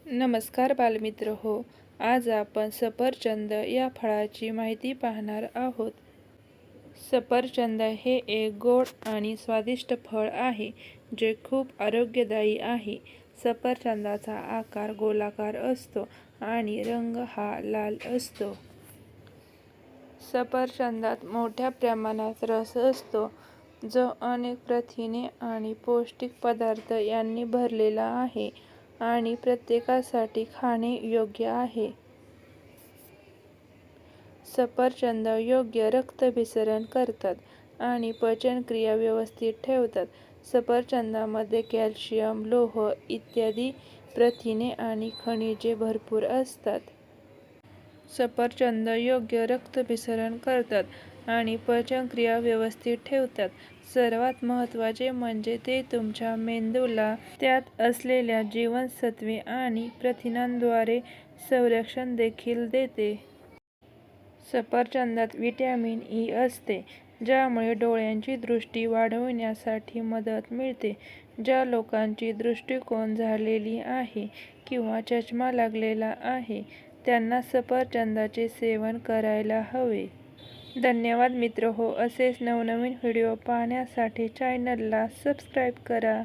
नमस्कार बालमित्र हो. आज आपण सफरचंद या फळाची माहिती पाहणार आहोत. सफरचंद हे एक गोड आणि स्वादिष्ट फळ आहे जे खूप आरोग्यदायी आहे. सफरचंदाचा आकार गोलाकार असतो आणि रंग हा लाल असतो. सफरचंदात मोठ्या प्रमाणात रस असतो जो अनेक प्रथिने आणि पौष्टिक पदार्थ यांनी भरलेला आहे आणि प्रत्येकासाठी खाणे योग्य आहे. सफरचंद योग्य रक्ताभिसरण करतात आणि पचनक्रिया व्यवस्थित ठेवतात. सफरचंदामध्ये कॅल्शियम, लोह इत्यादी प्रथिने आणि खनिजे भरपूर असतात. सफरचंद योग्य रक्ताभिसरण करतात आणि पचनक्रिया व्यवस्थित ठेवतात. सर्वात महत्त्वाचे म्हणजे ते तुमच्या मेंदूला त्यात असलेल्या जीवनसत्त्वे आणि प्रथिनांद्वारे संरक्षण देखील देते. सफरचंदात व्हिटॅमिन ई असते, ज्यामुळे डोळ्यांची दृष्टी वाढविण्यासाठी मदत मिळते. ज्या लोकांची दृष्टिकोन झालेली आहे किंवा चष्मा लागलेला आहे, त्यांना सफरचंदाचे सेवन करायला हवे. धन्यवाद मित्रहो. असेच नवनवीन व्हिडिओ पाहण्यासाठी चॅनलला सबस्क्राईब करा.